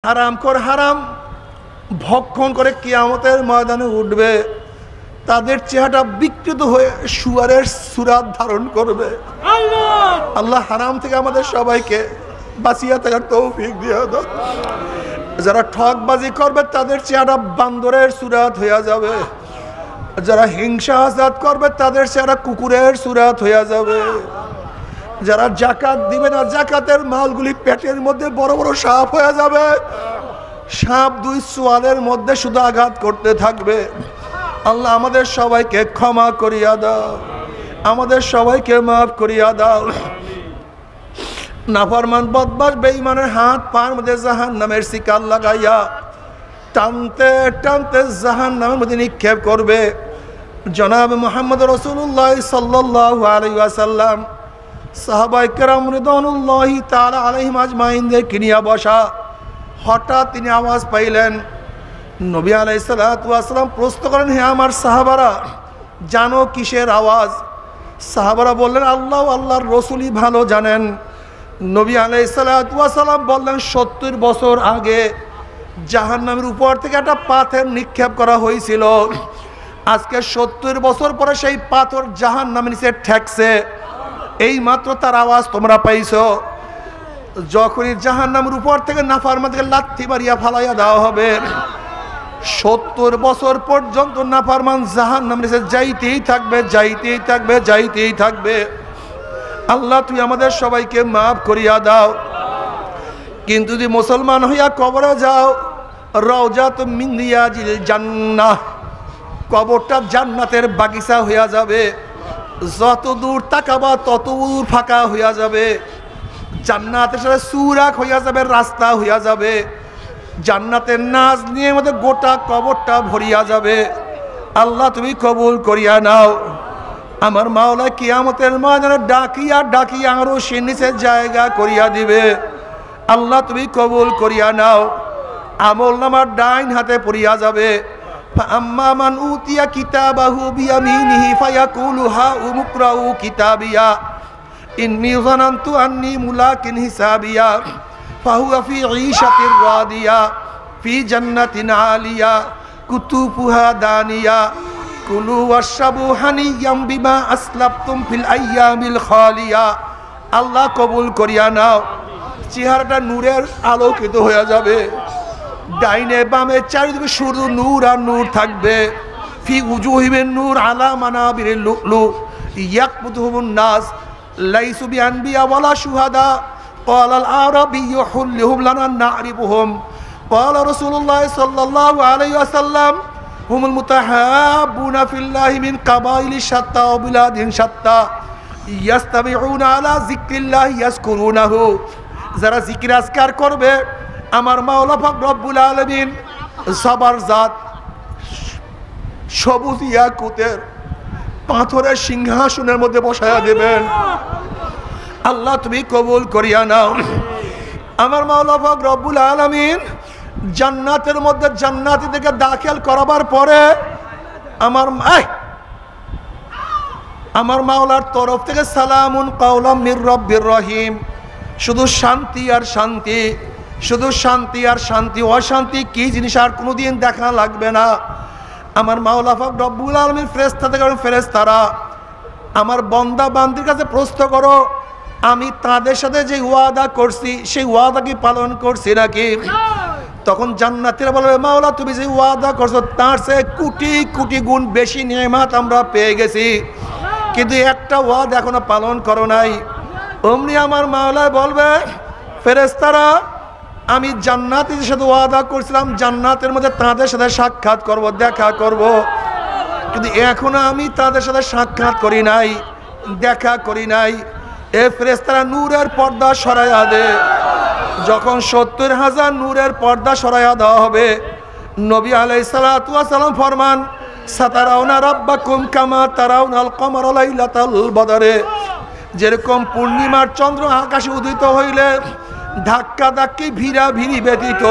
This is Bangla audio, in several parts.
হারাম কর হারাম ভক্ষণ করে কিয়ামতের ময়দানে উঠবে, তাদের চেহারাটা বিকৃত হয়ে শুয়ারের সুরাত ধারণ করবে। আল্লাহ হারাম থেকে আমাদের সবাইকে বাঁচিয়ে থাকার তৌফিক দিয়ে দাও। যারা ঠকবাজি করবে তাদের চেহারা বান্দরের সুরাত হয়ে যাবে, যারা হিংসা হাসাদ করবে তাদের চেহারা কুকুরের সুরাত হয়ে যাবে, যারা জাকাত দিবে না জাকাতের মালগুলি পেটের মধ্যে বড় বড় সাপ হয়ে যাবে, সাপ দুই সোয়ালের মধ্যে শুধু আঘাত করতে থাকবে। আল্লাহ আমাদের সবাইকে ক্ষমা করিয়া দাও, আমাদের সবাইকে মাফ করিয়া দাও। নাফরমান বদমাশ বেঈমানের হাত পার মধ্যে জাহান্নামের শিকার লাগাইয়া টানতে টানতে জাহান্নামের মধ্যে নিক্ষেপ করবে। জনাব মুহাম্মদ রাসূলুল্লাহ সাল্লাল্লাহু আলাইহি ওয়াসাল্লাম সাহাবায়ে কেরাম রিদওয়ানুল্লাহি তাআলা আলাইহিম আজমাইনদেরকে নিয়ে বসা। হঠাৎ তিনি আওয়াজ পাইলেন। নবী আলাইহিস সালাতু ওয়াস সালাম প্রশ্ন করেন, হে আমার সাহাবারা, জানো কিসের আওয়াজ? সাহাবারা বললেন, আল্লাহ আল্লাহর রাসূলই ভালো জানেন। নবী আলাইহিস সালাতু ওয়াস সালাম বললেন, ৭০ বছর আগে জাহান্নামের উপর থেকে একটা পাথর নিক্ষেপ করা হয়েছিল। আজকে ৭০ বছর পরে সেই পাথর জাহান্নামের নিচে ঠেকছে, এই মাত্র তার আওয়াজ তোমরা পাইছো। যখনই জাহান্নামের উপর থেকে নাফরমানকে লাথি মারিয়া ফালাইয়া দেওয়া হবে, ৭০ বছর পর্যন্ত নাফরমান জাহান্নামের নিচে যাইতেই থাকবে, যাইতেই থাকবে, যাইতেই থাকবে। আল্লাহ তুই আমাদের সবাইকে মাফ করিয়া দাও। কিন্তু যদি মুসলমান হইয়া কবরে যাও, রওজাতুম মিন রিয়াজিল জান্নাহ, কবরটা জান্নাতের বাগিচা হইয়া যাবে। যত দূর তাকাবা তত দূর ফাঁকা হইয়া যাবে। জান্নাতের সাথে সুরাক হইয়া যাবে, রাস্তা হইয়া যাবে। জান্নাতের নাজ নিয়ে আমাদের গোটা কবরটা ভরিয়া যাবে। আল্লাহ তুমি কবুল করিয়া নাও। আমার মাওলা কিয়ামতের ময়দানে ডাকিয়া ডাকিয়া আরো সে নিচে জায়গা করিয়া দিবে। আল্লাহ তুমি কবুল করিয়া নাও। আমল নামার ডাইন হাতে পড়িয়া যাবে। আম্মা মান উতিয়া কিতাবাহু বিয়ামিনিহি ফায়াকুলু হা উমুকরাউ কিতাবিয়া ইন্নী যানানতু আন্নী মুলাকিন হিসাবিয়া ফাহুয়া ফি ঈশাতির রাদিয়া ফি জান্নাতিন আলিয়া কুতুফুহা দানিয়া কুলু ওয়াশরাবু হানিয়াম বিমা আসলাফতুম ফিল আইয়ামিল খালিয়া। আল্লাহ কবুল করিয়া নাও। চেহারাটা নূরের আলোকিত হয়ে যাবে। ডাইনে বামে চারিদিকে শুধু নূর আর নূর থাকবে। ফি উজুহিমিন নূর আলা মানাবিরিল লুলু ইয়াকবুতুহুমুন নাস লাইসু বিআনবিয়া ওয়ালা শুহাদা ক্বালাল আরাবিয়্যু হুল্লুহুম লানা না'রিফুহুম ক্বালা রাসূলুল্লাহ সাল্লাল্লাহু আলাইহি ওয়াসাল্লাম হুমুল মুতাহাব্বুনা ফিল্লাহি মিন কাবাইলি শাত্তা ওয়া বিলাদিন শাত্তা ইয়াস্তামিউনা আলা যিকরিল্লাহি ইয়াজকুরুনাহু। যারা জিকির আজকার করবে, আমার মাওলা পাক রব্বুল আলামিন সবার জাত সবুজ ইয়াকুতের পাথরের সিংহাসনের মধ্যে বসায়া দেবেন। আল্লাহ তুমি কবুল করিয়া নাও। আমার মাওলা পাক রব্বুল আলামিন জান্নাতের মধ্যে জান্নাতীদেরকে দাখিল করাবার পরে আমার মাওলার তরফ থেকে সালামুন কাওলাম মির রব্বির রহিম, শুধু শান্তি আর শান্তি, শুধু শান্তি আর শান্তি। অশান্তি কি জিনিস আর কোনোদিন দেখা লাগবে না। আমার মাওলা পাক রব্বুল আলামিন ফেরেশতা থেকে ফেরেশতারা আমার বান্দা বান্দির কাছে প্রশ্ন করো, আমি তাদের সাথে যে ওয়াদা করছি সেই ওয়াদা কি পালন করছি নাকি? তখন জান্নাতীরা বলবে, মাওলা তুমি যে ওয়াদা করছো তার চেয়ে কোটি কোটি গুণ বেশি নিয়ামত আমরা পেয়ে গেছি, কিন্তু একটা ওয়াদা এখনো পালন করো নাই। অমনি আমার মাওলা বলবে, ফেরেশতারা আমি জান্নাতীদের সাথে ওয়াদা করছিলাম জান্নাতের মধ্যে তাদের সাথে সাক্ষাৎ করব, দেখা করব, কিন্তু এখনো আমি তাদের সাথে সাক্ষাৎ করি নাই, দেখা করি নাই। এ ফেরেশতারা নূরের পর্দা সরাইয়া দে। যখন ৭০,০০০ নূরের পর্দা সরাইয়া দেওয়া হবে, নবী আলাইহিস সালাতু ওয়াস সালাম ফরমান, সাতারাউনা রাব্বাকুম কামা তারাউনাল কমারা লাইলাতাল বদরে। যেরকম পূর্ণিমার চন্দ্র আকাশে উদিত হইলে ধাক্কা ধাক্কি ভিড়া ভিড়ি ব্যতীত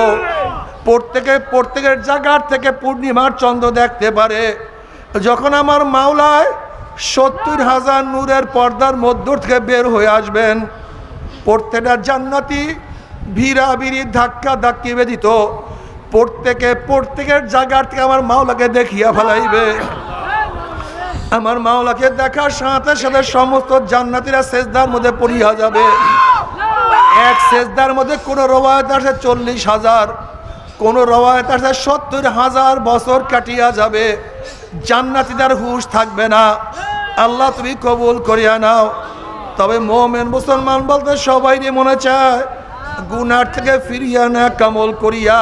প্রত্যেকের জায়গার থেকে পূর্ণিমার চন্দ্র দেখতে পারে, যখন আমার মাওলায় ৭০,০০০ নূরের পর্দার মধ্য থেকে বের হয়ে আসবেন, প্রত্যেকটা জান্নাতি ভিড়াভিড়ি ধাক্কা ধাক্কি বেদিত প্রত্যেকের জায়গার থেকে আমার মাওলাকে দেখিয়া ফেলাইবে। আমার মাওলাকে দেখার সাথে সাথে সমস্ত জান্নাতীরা সেজদার মধ্যে পড়িয়া যাবে। এক সেজদার মধ্যে কোন রওয়ায়াত আছে 40,000, কোন রওয়ায়াত আছে 70,000 বছর কাটিয়া যাবে। জান্নাতীদের হুঁশ থাকবে না। আল্লাহ তুমি কবুল করিয়া নাও। তবে মুমিন মুসলমান বলতে সবাইরই মনে চায় গুনার থেকে ফিরিয়া না কামল করিয়া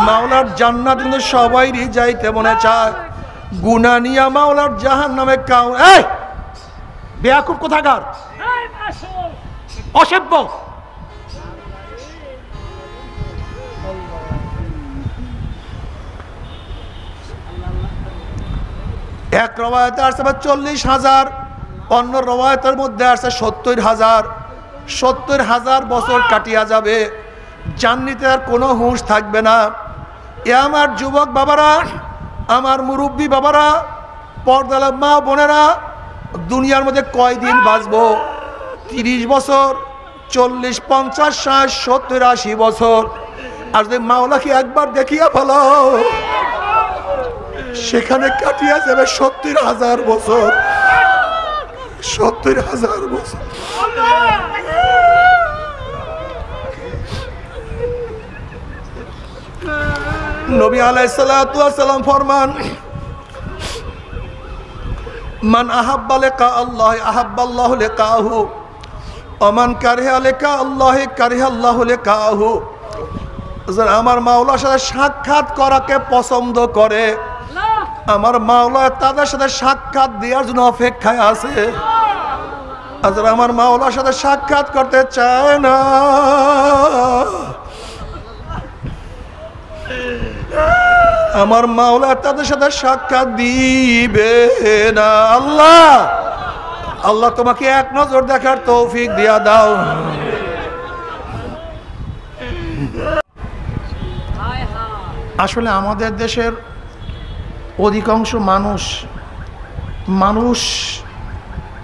মাওলার জান্নাত কিন্তু সবাইরই যাইতে মনে চায়। গুনাহ নিয়া মাওলার জাহান্নামে কাউ এই বেয়াকুব কোথাকার অসভ্য। এক রওয়ায়াতে আসছে 40,000, অন্য রওয়ায়াতের মধ্যে আসছে 70,000। 70,000 বছর কাটিয়া যাবে, জান্নাতে আর কোনো হুঁশ থাকবে না। এ আমার যুবক বাবারা, আমার মুরব্বী বাবারা, পর্দার মা বোনেরা, দুনিয়ার মধ্যে কয়দিন বাঁচবো? 30 বছর, 40, 50, 60, 70, 80 বছর। আর যদি মাওলাকে একবার দেখিয়া ফেলো সেখানে কাটিয়া যাবে 70,000 বছর। 70,000 বছর। নবী আলাইহিস সালাতু ওয়াস সালাম ফরমান, মান আহাব্বা লিকা আল্লাহ আহাব্বাল্লাহু লিকাহু ওয়া মান কারিহা লিকা আল্লাহ কারিহাল্লাহু লিকাহু। আমার মাওলার সাথে সাক্ষাৎ করাকে পছন্দ করে, আমার মাওলা তাদের সাথে সাক্ষাৎ দেওয়ার জন্য অপেক্ষায় আছে। আর আমার মাওলার সাথে সাক্ষাৎ করতে চায় না, আমার মাওলা তাদের সাথে সাক্ষাৎ দিবে না। আল্লাহ আল্লাহ তোমাকে এক নজর দেখার তৌফিক দিয়া দাও। আসলে আমাদের দেশের অধিকাংশ মানুষ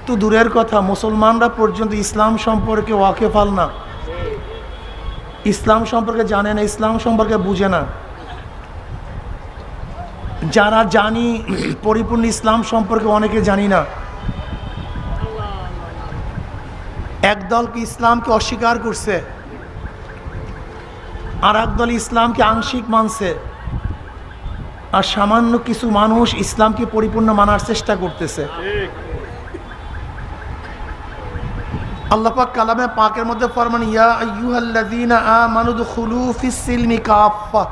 তো দূরের কথা, মুসলমানরা পর্যন্ত ইসলাম সম্পর্কে ওয়াকিফাল না, ইসলাম সম্পর্কে জানে না, ইসলাম সম্পর্কে বুঝে না। যারা জানি পরিপূর্ণ ইসলাম সম্পর্কে অনেকে জানি না। একদল কি ইসলামকে অস্বীকার করছে, আর একদল ইসলামকে আংশিক মানছে, আর সামান্য কিছু মানুষ ইসলামকে পরিপূর্ণ মানার চেষ্টা করতেছে। আল্লাহ পাক কালামে পাকের মধ্যে ফরমান, ইয়া আইয়ুহাল্লাযীনা আমানু দুখুলু ফিস সিলমি কাফা,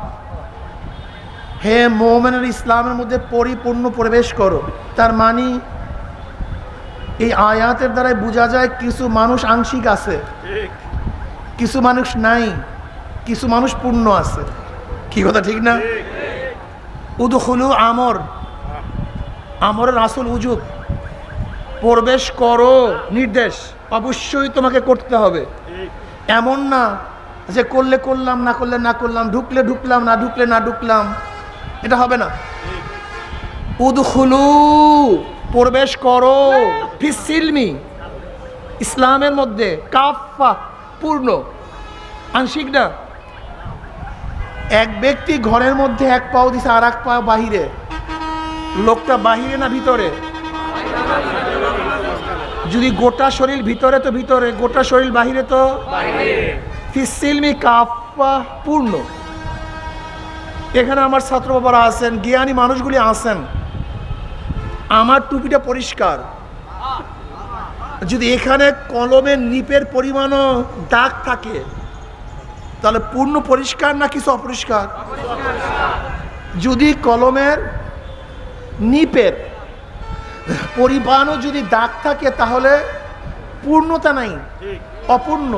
হে মুমিনরা ইসলামের মধ্যে পরিপূর্ণ প্রবেশ করো। তার মানে এই আয়াতের দ্বারাই বোঝা যায় কিছু মানুষ আংশিক আছে, কিছু মানুষ নাই, কিছু মানুষ পূর্ণ আছে। কি কথা ঠিক না? উদখুলু আমরের আসল উজুব, প্রবেশ করো নির্দেশ, অবশ্যই তোমাকে করতে হবে। এমন না যে করলে করলাম, না করলে না করলাম, ঢুকলে ঢুকলাম, না ঢুকলে না ঢুকলাম, এটা হবে না। উদখুলু প্রবেশ করো ফিস সিলমি ইসলামের মধ্যে, কাফা পূর্ণ, আংশিক না। এক ব্যক্তি ঘরের মধ্যে এক পাও দিছে আর এক পাও বাহিরে, লোকটা বাহিরে না ভিতরে? যদি গোটা শরীর ভিতরে তো ভিতরে, গোটা শরীর বাহিরে তো বাহিরে। ফিস সিলমি কাফা পূর্ণ। এখানে আমার ছাত্র বাবারা আছেন, জ্ঞানী মানুষগুলি আছেন, আমার টুপিটা পরিষ্কার, যদি এখানে কলমের নিপের পরিমাণও দাগ থাকে তাহলে পূর্ণ পরিষ্কার না কিছু অপরিষ্কার? যদি কলমের নিপের পরিমাণও যদি দাগ থাকে তাহলে পূর্ণতা নাই, অপূর্ণ।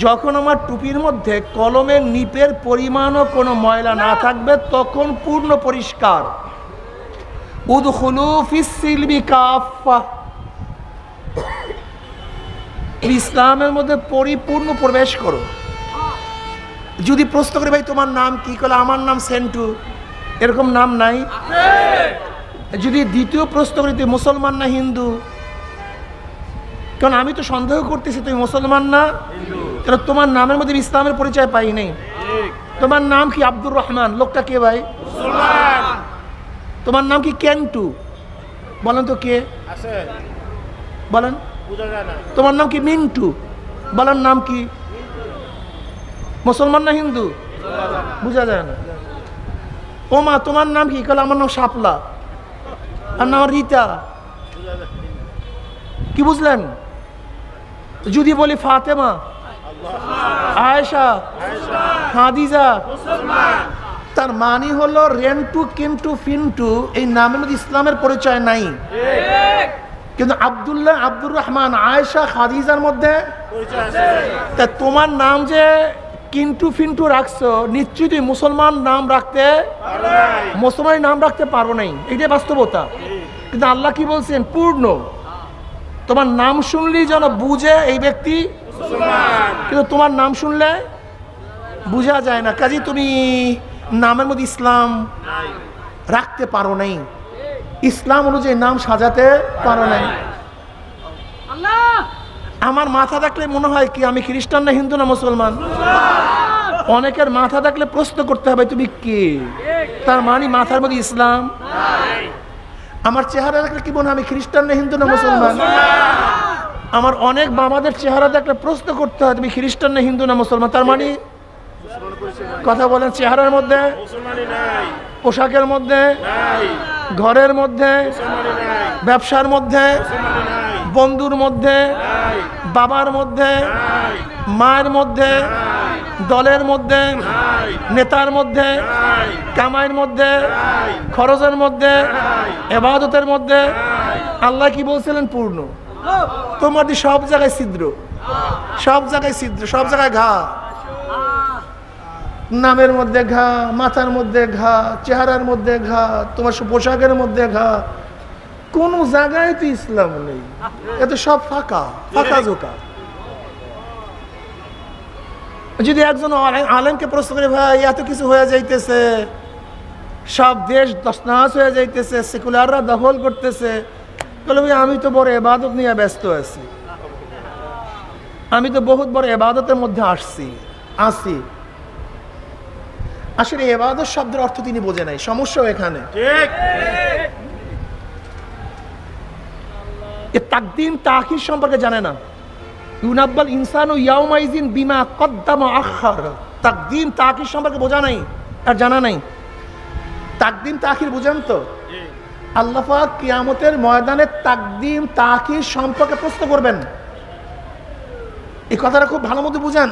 যখন আমার টুপির মধ্যে কলমের নিপের পরিমাণও কোনো ময়লা না থাকবে তখন পূর্ণ পরিষ্কার। উদখুলু ফিস সিলমি কাফা, ইসলামের মধ্যে পরিপূর্ণ প্রবেশ করো। যদি প্রশ্ন করে ভাই তোমার নাম কি, বলে আমার নাম সেন্টু, এরকম নাম নাই? যদি দ্বিতীয় প্রশ্ন করি তুই মুসলমান না হিন্দু, কারণ আমি তো সন্দেহ করতেছি তুই মুসলমান না, কেন তোমার নামের মধ্যে ইসলামের পরিচয় পাই নাই। তোমার নাম কি আব্দুর রহমান, লোকটা কে ভাই? তোমার নাম কি কেন্টু, বলেন তো কে? বলেন। তোমার নাম কি মিন্টু, বলেন নাম কি? মুসলমান না হিন্দু? বুঝা যায় না। ও মা তোমার নাম কি? কাল আমার নাম শাপলা, আর নাম রীতা। কি বুঝলেন? যদি বলি ফাতেমা, আয়েশা, খাদিজা, তার মানে হলো রেন্টু, কিন্টু, ফিন্টু এই নামের মধ্যে ইসলামের পরিচয় নাই। কিন্তু আব্দুল্লাহ, আব্দুর রহমান, আয়েশা, খাদিজার মধ্যে তা তোমার নাম যে কিন্টু ফিন্টু রাখছো, নিশ্চয়ই তুমি মুসলমান নাম রাখতে, মুসলমান নাম রাখতে পারো নাই, এটাই বাস্তবতা। কিন্তু আল্লাহ কি বলছেন? পূর্ণ। তোমার নাম শুনলেই যেন বুঝে এই ব্যক্তি, কিন্তু তোমার নাম শুনলে বুঝা যায় না। কাজে তুমি নামের মধ্যে ইসলাম রাখতে পারো নাই, ইসলাম অনুযায়ী নাম সাজাতে পারো নাই। আমার মাথা দেখলে মনে হয় কি আমি খ্রিস্টান না হিন্দু না মুসলমান? অনেকের মাথা দেখলে প্রশ্ন করতে হবে তুমি কে, তার মানে মাথার মধ্যে ইসলাম। আমার চেহারা দেখলে কি মনে হয় আমি খ্রিস্টান না হিন্দু না মুসলমান? আমার অনেক বাবাদের চেহারা দেখলে প্রশ্ন করতে হয় তুমি খ্রিস্টান না হিন্দু না মুসলমান, তার মানে কথা বলেন চেহারার মধ্যে, পোশাকের মধ্যে, ঘরের মধ্যে, ব্যবসার মধ্যে, বন্ধুর মধ্যে, বাবার মধ্যে, মায়ের মধ্যে, দলের মধ্যে, নেতার মধ্যে, কামাইয়ের মধ্যে, খরচের মধ্যে, ইবাদতের মধ্যে। আল্লাহ কি বলছিলেন? পূর্ণ। তোমার সব জায়গায় ছিদ্র, সব জায়গায় ছিদ্র, সব জায়গায় ঘা, নামের মধ্যে ঘা, মাথার মধ্যে ঘা, চেহারার মধ্যে ঘা, তোমার পোশাকের মধ্যে ঘা, কোন জায়গায় তো ইসলাম নেই। এত সব ফাঁকা, ফাঁকা জোকা। যদি একজন আলেমকে প্রশ্ন করে ভাই এত কিছু হয়ে যাইতেছে, সব দেশ তছনছ হয়ে যাইতেছে, সেকুলাররা দখল করতেছে, বলে ভাই আমি তো বড় ইবাদত নিয়ে ব্যস্ত আছি, আমি তো বহুত বড় ইবাদতের মধ্যে আসি। আসলে ইবাদত শব্দের অর্থ তিনি বোঝে নাই, সমস্যাও এখানে। তাকদিম তাখির সম্পর্কে জানে না। ইউনাব্বাল ইনসানু ইয়াউমাইজিন বিমা কদ্দামা আখার। তাকদিম তাখির সম্পর্কে বোঝা নাই আর জানা নাই। তাকদিম তাখির বুঝেন তো? আল্লাহ পাক কিয়ামতের ময়দানে তাকদিম তাখির সম্পর্কে প্রশ্ন করবেন। এই কথাটা খুব ভালো মতো বুঝেন।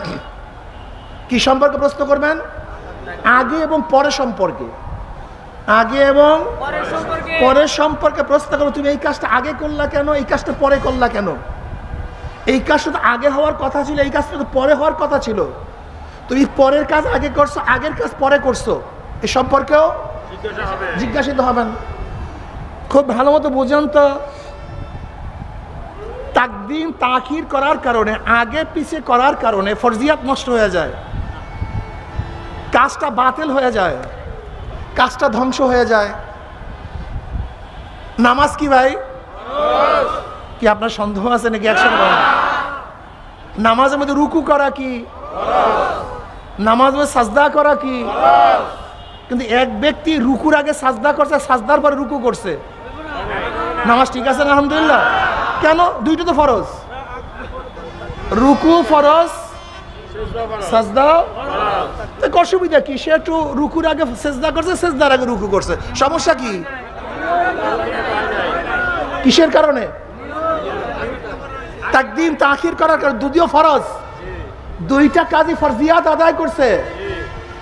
কি সম্পর্কে প্রশ্ন করবেন? আগে এবং পরে সম্পর্কে। আগে এবং পরের সম্পর্কে প্রশ্ন করো। তুমি এই কাজটা আগে করলা কেন, এই কাজটা পরে করলা কেন? এই কাজটা তো আগে হওয়ার কথা ছিল, এই কাজটা তো পরে হওয়ার কথা ছিল। তুমি পরের কাজ আগে করছো, আগের কাজ পরে করছো, এ সম্পর্কেও জিজ্ঞাসিত হবেন। খুব ভালো মতো বুঝেন তো। তাকদিম তাখির করার কারণে, আগে পিছিয়ে করার কারণে ফরজিয়াত নষ্ট হয়ে যায়, কাজটা বাতিল হয়ে যায়, কাজটা ধ্বংস হয়ে যায়। নামাজ কি ভাই? কি আপনার সন্দেহ আছে নাকি? একসাথে বলেন। নামাজের মধ্যে রুকু করা কি? নামাজের মধ্যে সাজদা করা কি? কিন্তু এক ব্যক্তি রুকুর আগে সাজদা করছে, সাজদার পরে রুকু করছে, নামাজ ঠিক আছে না? আলহামদুলিল্লাহ। কেন? দুইটা তো ফরজ। রুকু ফরজ, সাজদা অসুবিধা কি? সে একটু রুকুর আগে সেজদা করছে, সেজদার আগে রুকু করছে, সমস্যা কি? কিসের কারণে? তাকদিম তাখির করার কারণে। দুদিও ফরজ, দুইটা কাজই ফরজিয়াত আদায় করছে,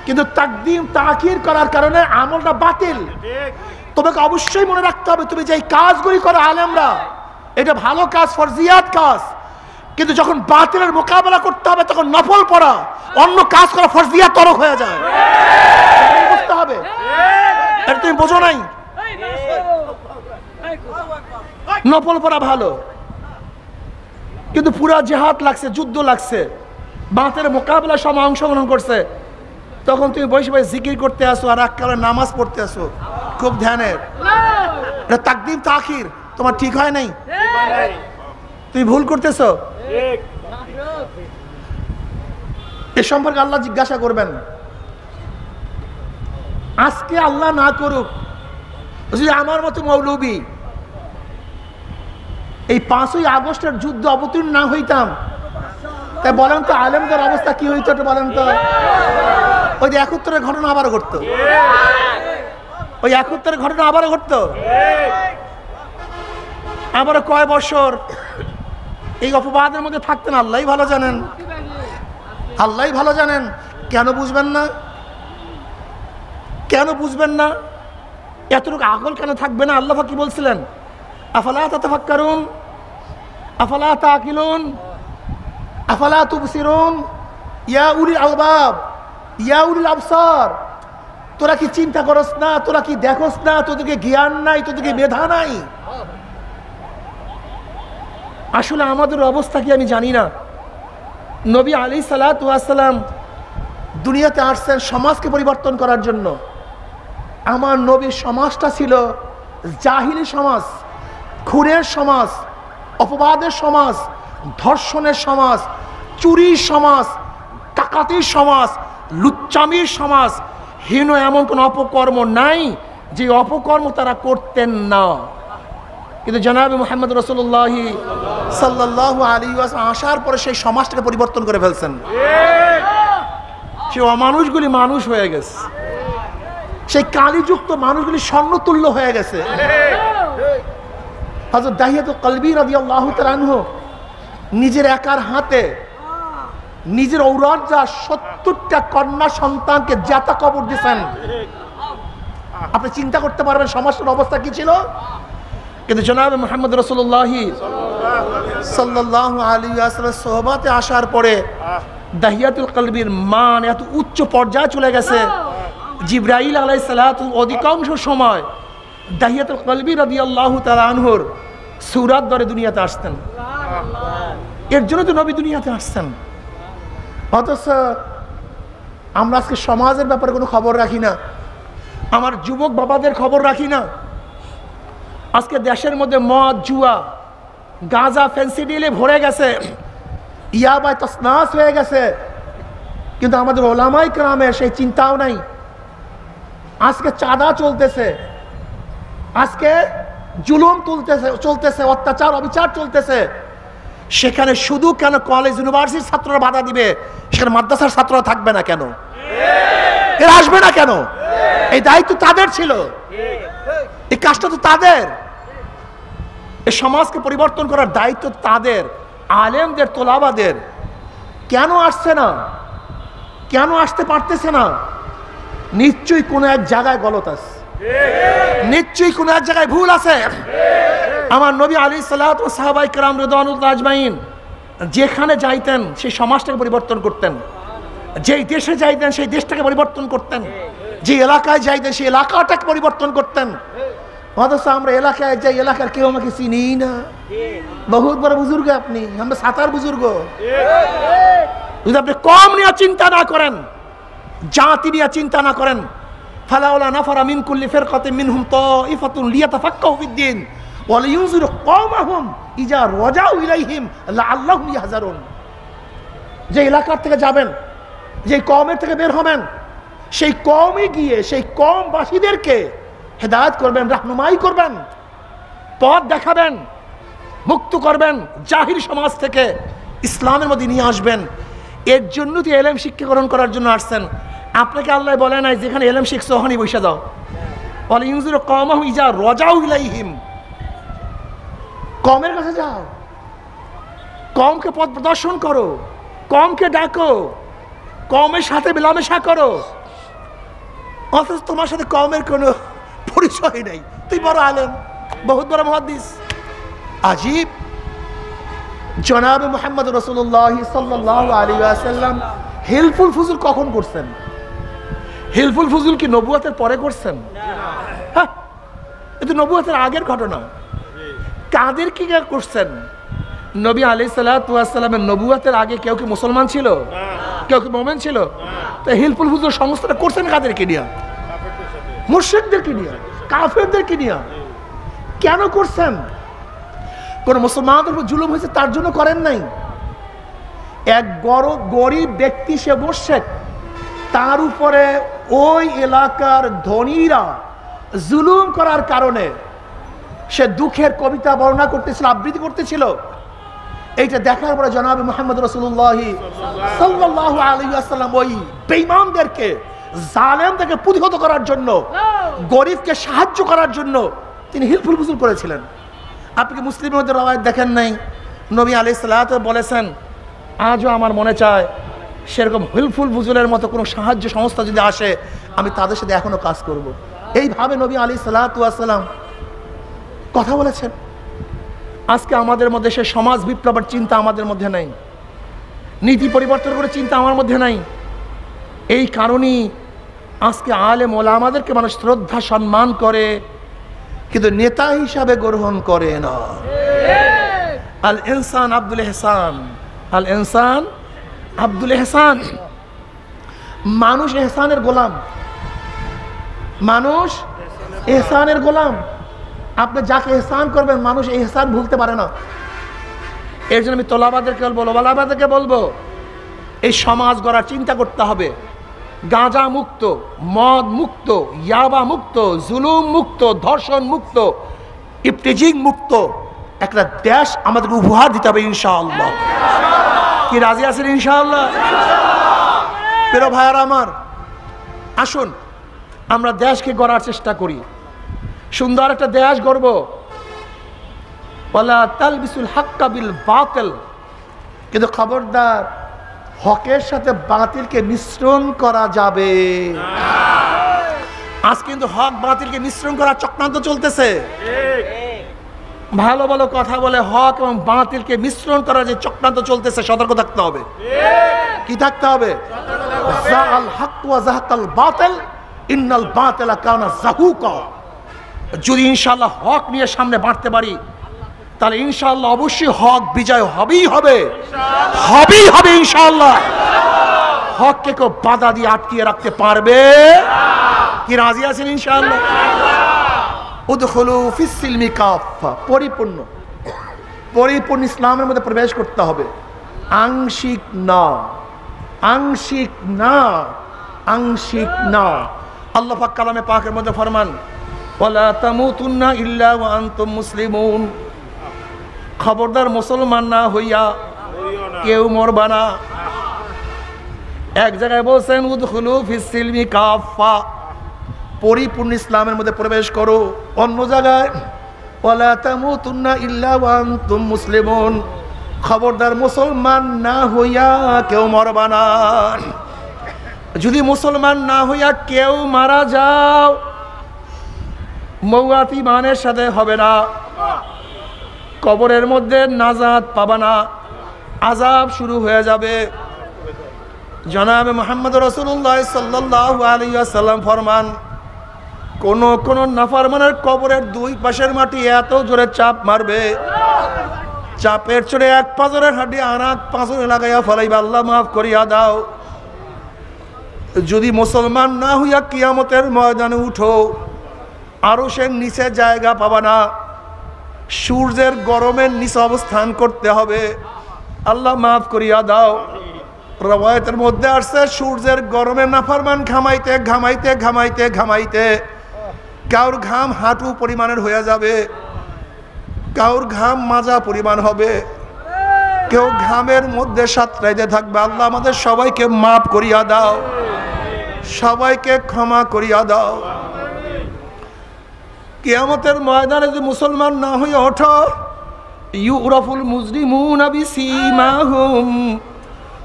কিন্তু তাকদিম তাখির করার কারণে আমলটা বাতিল। তোমাকে অবশ্যই মনে রাখতে হবে তুমি যে কাজগুলি করো আলেমরা, এটা ভালো কাজ, ফরজিয়াত কাজ, কিন্তু যখন বাতিলের মোকাবেলা করতে হবে তখন নফল পড়া, অন্য কাজ করা ফরজিয়াত তরক হয়ে যায়। বুঝতে হবে, এটা তুমি বোঝো নাই। নফল পড়া ভালো, কিন্তু পুরা জিহাদ লাগছে, যুদ্ধ লাগছে, বাতিলের মোকাবেলার সময় অংশগ্রহণ করছে, তখন তুমি বসে বসে জিকির করতে আসো আর একেবারে নামাজ পড়তে আসো। খুব ধ্যানের। এটা তাকদিম তাখির তোমার ঠিক হয় নাই, তুমি ভুল করতেছো। এ সম্পর্কে আল্লাহ জিজ্ঞাসা করবেন। আজকে আল্লাহ না করুক যদি আমার মতো মৌলবী এই 5ই আগস্টের যুদ্ধ অবতীর্ণ না হইতাম, তাই বলেন তো আলেমদের অবস্থা কি হইতো একটু বলেন তো। ওই যে 71-এর ঘটনা আবারও ঘটতো, ওই 71-এর ঘটনা আবারও ঘটতো। আবারও কয় বছর এই অপবাদের মধ্যে থাকতেন আল্লাহই ভালো জানেন, আল্লাহই ভালো জানেন। কেন বুঝবেন না? কেন বুঝবেন না? এতটুকু আকল কেন থাকবে না? আল্লাহ কি বলছিলেন? আফালা তাতাফাক্কারুন আফালা তাকিলুন আফালা তুবসিরুন ইয়া উলিল আলবাব ইয়া উলিল আবসার। তোরা কি চিন্তা করস না? তোরা কি দেখোস না? তোদেরকে জ্ঞান নাই, তোদেরকে মেধা নাই? আসলে আমাদের অবস্থা কি আমি জানি না। নবী আলাইহিস সালাম দুনিয়াতে আসছেন সমাজকে পরিবর্তন করার জন্য। আমার নবীর সমাজটা ছিল জাহিলি সমাজ, খুনের সমাজ, অপবাদের সমাজ, ধর্ষণের সমাজ, চুরির সমাজ, ডাকাতির সমাজ, লুচ্চামির সমাজ। হীন এমন কোনো অপকর্ম নাই যে অপকর্ম তারা করতেন না। কিন্তু জনাবে মুহাম্মদ রাসূলুল্লাহ সাল্লাল্লাহু আলাইহি ওয়াসাল্লাম আসার পরে সেই সমাজটাকে পরিবর্তন করে ফেলছেন। সেই অমানুষগুলি মানুষ হয়ে গেছে, সেই কালিযুক্ত মানুষগুলি স্বর্ণতুল্য হয়ে গেছে। হযরত দাহিয়াতুল কলবী রাদিয়াল্লাহু তাআলা আনহু নিজের একার হাতে নিজের ঔরজ্জা 70টা কন্যা সন্তানকে জাতা কবর দিয়েছেন। আপনি চিন্তা করতে পারবেন সমাজের অবস্থা কি ছিল। কিন্তু জনাবে মুহাম্মদ রাসূলুল্লাহ সাল্লাল্লাহু আলাইহি ওয়াসাল্লাম সোহবতে আসার পরে দাহিয়াতুল কলবীর মান এত উচ্চ পর্যায়ে চলে গেছে। জিবরাইল আলাইহিস সালাতু অধিকাংশ সময় দাহিয়াতুল কলবী রাদিয়াল্লাহু তাআলা আনহুর সূরাত ধরে দুনিয়াতে আসতেন। এর জন্য তো নবী দুনিয়াতে আসছেন। অথচ আমরা আজকে সমাজের ব্যাপারে কোনো খবর রাখি না, আমার যুবক বাবাদের খবর রাখি না। আজকে দেশের মধ্যে মদ, জুয়া, গাঁজা, ফেন্সিডিলে ভরে গেছে, ইয়াবায় তসনাস হয়ে গেছে। কিন্তু আমাদের ওলামায়ে কেরামের সেই চিন্তাও নাই। আজকে চাঁদা চলতেছে, আজকে জুলুম চলতেছে, অত্যাচার অবিচার চলতেছে। সেখানে শুধু কেন কলেজ ইউনিভার্সিটির ছাত্ররা বাধা দিবে, সেখানে মাদ্রাসার ছাত্ররা থাকবে না কেন? এরা আসবে না কেন? এই দায়িত্ব তাদের ছিল, এই কাজটা তো তাদের। এই সমাজকে পরিবর্তন করার দায়িত্ব তাদের, আলেমদের, তোলাবাদের। কেন আসছে না? কেন আসতে পারতেছে না? নিশ্চয়ই কোনো এক জায়গায় গলত আছে, নিশ্চয়ই কোনো এক জায়গায় ভুল আছে। আমার নবী আলাইহিস সালাতু ওয়াস সাহাবায়ে কেরাম রিদওয়ানুল্লাহ আজমাইন যেখানে যাইতেন সেই সমাজটাকে পরিবর্তন করতেন, যেই দেশে যাইতেন সেই দেশটাকে পরিবর্তন করতেন, যে এলাকায় যাইতেন সেই এলাকাটাকে পরিবর্তন করতেন। অথচ আমরা এলাকায় যাই, এলাকার কেউ আমাকে চিনি না। বহুত বড় বুজুর্গ আপনি, আমরা সাতার বুজুর্গ। যদি আপনি কম নিয়ে চিন্তা না করেন, জাতি নিয়ে চিন্তা না করেন, ফালাউলা নাফারা মিন কুল্লি ফিরকাতিন মিনহুম তাইফাতুন লিয়াতাফাক্কাহু ফিদ-দ্বীন ওয়া লিয়ুনযিরু কওমাহুম ইযা রাজাউ ইলাইহিম লাআল্লাহুম ইয়াহযারুন। যে এলাকার থেকে যাবেন, যে কওমের থেকে বের হবেন, সেই কওমে গিয়ে সেই কওমবাসীদেরকে হেদায়েত করবেন, রাহনুমাই করবেন, পথ দেখাবেন, মুক্ত করবেন, জাহিলি সমাজ থেকে ইসলামের মধ্যে নিয়ে আসবেন। এর জন্য তো এলেম শিক্ষাকরণ করার জন্য আসছেন। আপনাকে আল্লাহ বলে নাই যেখানে এলেম শিখছো ওখানে বসে যাও। বলে ইউযিরু কওমাহু ইযা রাজাউ ইলাইহিম, কওমের কাছে যাও, কওমকে পথ প্রদর্শন করো, কওমকে ডাকো, কওমের সাথে মেলামেশা করো। অথচ তোমার সাথে কওমের কোনো পরিচয় নেই। তুই বড় আলেম, বহুত বড় মুহাদ্দিস। আজীব। জনাবে মুহাম্মদ রাসূলুল্লাহ সাল্লাল্লাহু আলাইহি ওয়াসাল্লাম হিলফুল ফুজুল কখন করছেন? হিলফুল ফুজুল কি নবুয়তের পরে করছেন? হ্যাঁ, এটা নবুয়তের আগের ঘটনা। কাদের কি করছেন? নবী আলাইহিস সালাতু ওয়াস সালামের নবুয়তের আগে কেউ কি মুসলমান ছিল? কেউ কি মুমিন ছিল? তো হিলফুল ফুজুল সংস্থাটা করছেন কাদেরকে নিয়ে? মুশরিকদেরকে নিয়ে, কাফেরদেরকে নিয়ে। কেন করছেন? কোন মুসলমানদের উপর জুলুম হয়েছে তার জন্য করেন নাই। এক গরিব ব্যক্তি সে মুশরিক, তার উপরে ওই এলাকার ধনীরা জুলুম করার কারণে সে দুঃখের কবিতা বর্ণনা করতেছিল, আবৃত্তি করতেছিল। এইটা দেখার পরে জনাব মুহাম্মদ রাসূলুল্লাহ সাল্লাল্লাহু আলাইহি ওয়াসাল্লাম ওই বেঈমানদেরকে, জালেমদেরকে প্রতিহত করার জন্য, গরিবকে সাহায্য করার জন্য তিনি হিলফুল ফুজুল করেছিলেন। আপনি কি মুসলিমের মধ্যে রওয়ায়াত দেখেন নাই? নবী আলাইহিস সালাতু বলেছেন, আজও আমার মনে চায় সেরকম হিলফুল ফুজুলের মতো কোনো সাহায্য সংস্থা যদি আসে, আমি তাদের সাথে এখনো কাজ করব। এইভাবে নবী আলাইহিস সালাতু ওয়াসসালাম কথা বলেছেন। আজকে আমাদের মধ্যে সে সমাজ বিপ্লবের চিন্তা আমাদের মধ্যে নাই, নীতি পরিবর্তন করে চিন্তা আমার মধ্যে নাই। এই কারণেই আজকে আলেম ওলামাদেরকে মানুষ শ্রদ্ধা সম্মান করে, কিন্তু নেতা হিসাবে গ্রহণ করে না। আল ইনসান আব্দুল এহসান, আল ইনসান আব্দুল এহসান, মানুষ এহসানের গোলাম, মানুষ এহসানের গোলাম। আপনি যাকে এহসান করবেন মানুষ এই এহসান ভুলতে পারে না। এর জন্য আমি তোলাবাদেরকে বলবো, ওলামাদেরকে বলবো, এই সমাজ গড়ার চিন্তা করতে হবে। গাঁজা মুক্ত, মদ মুক্ত, ইয়াবা মুক্ত, জুলুম মুক্ত, ধর্ষণ মুক্ত, ইফতিজিং মুক্ত একটা দেশ আমাদেরকে উপহার দিতে হবে ইনশাআল্লাহ। কি রাজি আছেন ইনশাআল্লাহ? প্রিয় ভাইয়ারা আমার, আসুন আমরা দেশকে গড়ার চেষ্টা করি, সুন্দর একটা দেশ গড়ব। ওয়ালা তালবিসুল হাক্কা বিল বাতিল, কিন্তু খবরদার হকের সাথে বাতিলকে মিশ্রণ করা যাবে। আজ কিন্তু হক বাতিলকে মিশ্রণ করার চক্রান্ত চলতেছে। ভালো ভালো কথা বলে হক এবং বাতিলকে মিশ্রণ করার যে চক্রান্ত চলতেছে, সতর্ক থাকতে হবে। কি থাকতে হবে? যাআল হক ওয়া যাহাকাল বাতিল ইন্নাল বাতিলা কানা যাহুকা। যদি ইনশাআল্লাহ হক নিয়ে সামনে বাড়তে পারি, তাহলে ইনশাআল্লাহ অবশ্যই হক বিজয় হবেই হবে, হবেই হবে ইনশাআল্লাহ। হককে কেউ বাধা দিয়ে আটকিয়ে রাখতে পারবে? কি রাজি আছেন ইনশাআল্লাহ? উদখুলু ফিস সিলমি কাফা, পরিপূর্ণ পরিপূর্ণ ইসলামের মধ্যে প্রবেশ করতে হবে, আংশিক না, আংশিক না, আংশিক না। আল্লাহ পাক কালামে পাকের মধ্যে ফরমান, ওয়ালা তামুতুন্না ইল্লা ওয়া আনতুম মুসলিমুন। খবরদার মুসলমান না হইয়া কেউ মরবা না। এক জায়গায় বলছেন উদখুলু ফিস সিলমি কাফা, পরিপূর্ণ ইসলামের মধ্যে প্রবেশ করো। অন্য জায়গায় ওয়ালা তামুতুন্না ইল্লা ওয়া আনতুম মুসলিমুন, খবরদার মুসলমান না হইয়া কেউ মরবা না। যদি মুসলমান না হইয়া কেউ মারা যাও, মৌয়াত ইমানের সাথে হবে না, কবরের মধ্যে নাজাত পাবা না, আযাব শুরু হয়ে যাবে। জনাবে মুহাম্মদ রাসূলুল্লাহ সাল্লাল্লাহু আলাইহি ওয়াসাল্লাম ফরমান, কোন নাফরমানের কবরের দুই পাশের মাটি এত জোরে চাপ মারবে, চাপের চড়ে এক পাঁজরের হাড্ডি আর এক পাঁজরে লাগাইয়া ফলাইবা, আল্লাহ মাফ করিয়া দাও। যদি মুসলমান না হইয়া কিয়ামতের ময়দানে উঠো, আরশের নিচে জায়গা পাবা না, সূর্যের গরমের নিচে অবস্থান করতে হবে, আল্লাহ মাফ করিয়া দাও। রওয়ায়াতের মধ্যে আসছে, সূর্যের গরমে নাফরমান ঘামাইতে ঘামাইতে ঘামাইতে ঘামাইতে কাউর ঘাম হাঁটু পরিমাণের হয়ে যাবে, কাউর ঘাম মাজা পরিমাণ হবে, কেউ ঘামের মধ্যে সাঁতরাইতে থাকবে। আল্লাহ আমাদের সবাইকে মাফ করিয়া দাও, সবাইকে ক্ষমা করিয়া দাও। কিয়ামতের ময়দানে যদি মুসলমান না হয়ে ওঠো, ইউরাফুল মুজরিমুনা বিসীমাহুম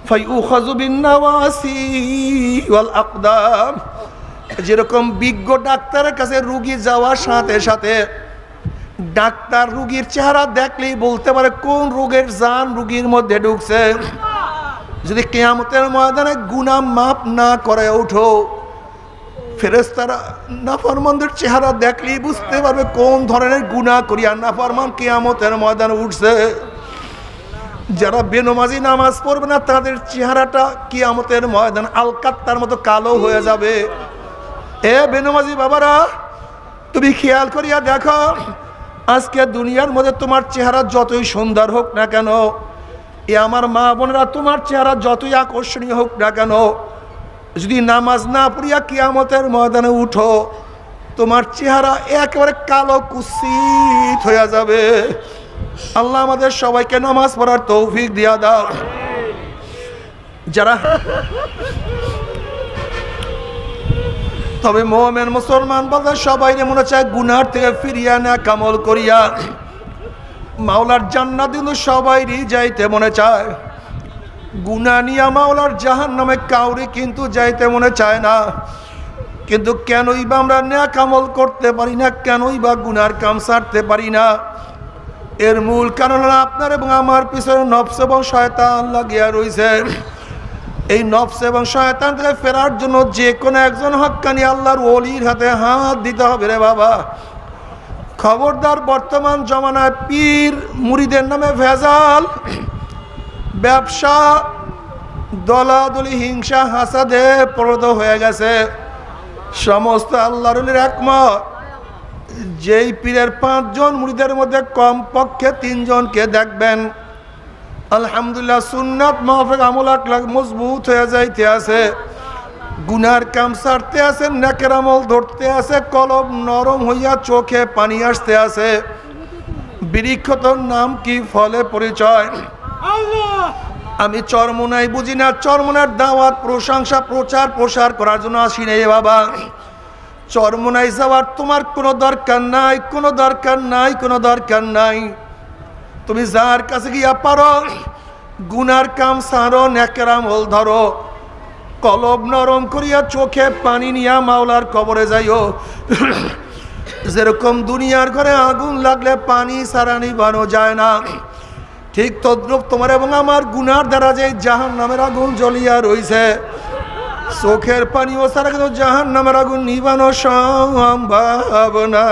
ফায়ুখাযু বিন-নাওয়াসি ওয়াল আকদাম। যেরকম বিজ্ঞ ডাক্তারের কাছে রোগী যাওয়ার সাথে সাথে ডাক্তার রোগীর চেহারা দেখলেই বলতে পারে কোন রোগের জান রোগীর মধ্যে ঢুকছে। যদি কিয়ামতের ময়দানে গুনাহ মাফ না করে ওঠো, ফেরেশতারা নাফরমানদের চেহারা দেখলেই বুঝতে পারবে কোন ধরনের গুনাহ করিয়া নাফরমান কিয়ামতের ময়দানে উঠছে। যারা বেনমাজি নামাজ পড়বে না, তাদের চেহারাটা কিয়ামতের ময়দানে আলকাত্তার মতো কালো হয়ে যাবে। এ বেনমাজি বাবারা, তুমি খেয়াল করিয়া দেখো, আজকে দুনিয়ার মধ্যে তোমার চেহারা যতই সুন্দর হোক না কেন, এ আমার মা বোনেরা, তোমার চেহারা যতই আকর্ষণীয় হোক না কেন, যদি নামাজ না পড়িয়া কিয়ামতের ময়দানে উঠো, তোমার চেহারা একেবারে কালো কুৎসিত হয়ে যাবে। আল্লাহ আমাদের সবাইকে নামাজ পড়ার তৌফিক দিয়া দাও। যারা তবে মুমিন মুসলমান বলতে সবাই মনে চায় গুনার থেকে ফিরিয়া না কামল করিয়া মাওলার জান্নাত কিন্তু সবাইরই যাইতে মনে চায়। গুনাহ নিয়া মাওলার জাহান্নামে কাউরি কিন্তু যাইতে মনে চায় না। কিন্তু কেনই বা আমরা নেক আমল করতে পারি না, কেনই বা গুনার কাম ছাড়তে পারি না? এর মূল কারণ হলো আপনার এবং আমার পিছনে নফস এবং শয়তান লাগিয়া রয়েছে। এই নফস এবং শয়তান থেকে ফেরার জন্য যে কোনো একজন হক্কানি আল্লাহর ওলির হাতে হাত দিতে হবে রে বাবা। খবরদার, বর্তমান জমানায় পীর মুরিদের নামে ভেজাল, ব্যবসা, দলাদলি, হিংসা, হাসাদে প্রবৃত্ত হয়ে গেছে। সমস্ত আল্লাহর ওলির একমত, যেই পীরের 5 জন মুরিদের মধ্যে কমপক্ষে 3 জনকে দেখবেন আলহামদুলিল্লাহ সুন্নাত মাহফিক আমল আকলাক মজবুত হয়ে যাইতে আছে, গুনার কাম ছাড়তে আছে, নেকের আমল ধরতে আছে, কলব নরম হইয়া চোখে পানি আসতে আছে। বৃক্ষতর নাম কি, ফলে পরিচয়। আমি চরমোনাই বুঝি না, চরমোনার দাওয়াত, প্রশংসা, প্রচার প্রসার করার জন্য আসি নাই বাবা। চরমোনাই যাওয়ার তোমার কোনো দরকার নাই, কোনো দরকার নাই, কোনো দরকার নাই। তুমি যার কাছে গিয়া পারো গুনার কাম ছাড়ো, নেকের আমল ধরো, কলব নরম করিয়া চোখে পানি নিয়া মাওলার কবরে যাইও। যেরকম দুনিয়ার ঘরে আগুন লাগলে পানি ছাড়া নিভানো যায় না, ঠিক তদ্রূপ তোমার এবং আমার গুনার দ্বারা যে জাহান্নামের আগুন জ্বলিয়া রইছে, চোখের পানিও ছাড়া কিন্তু জাহান্নামের আগুন নিভানো সম্ভব না।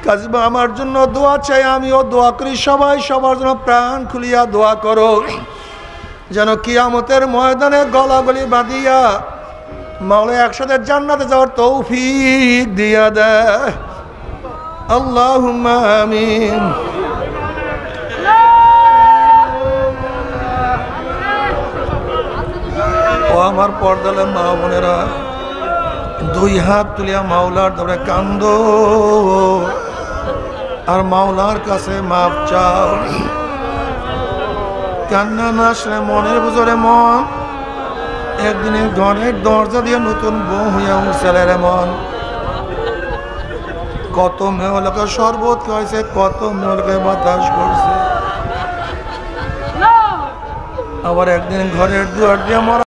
কাজে আমার জন্য দোয়া চাই, আমিও দোয়া করি, সবাই সবার জন্য প্রাণ খুলিয়া দোয়া করো, যেন কিয়ামতের ময়দানে গলাগলি বাঁধিয়া মাওলা একসাথে জান্নাতে যাওয়ার তৌফিক দিয়া দেয়। আল্লাহুম্মা আমিন। ও আমার পর্দালে মা বোনেরা, 2 হাত তুলিয়া মাওলার দরবারে কান্দো আর মাওলার কাছে মাপ চাও। কান্না না আসলে মনের বুঝরে মন একদিনে ঘরের দরজা দিয়ে নতুন বউ হইয়া উঠছিল রে মন। কত মেয়েলোকে শরবত খাইছে, কত মেয়েলোকে বাতাস করছে, আবার একদিন ঘরের দুয়ার দিয়ে মরা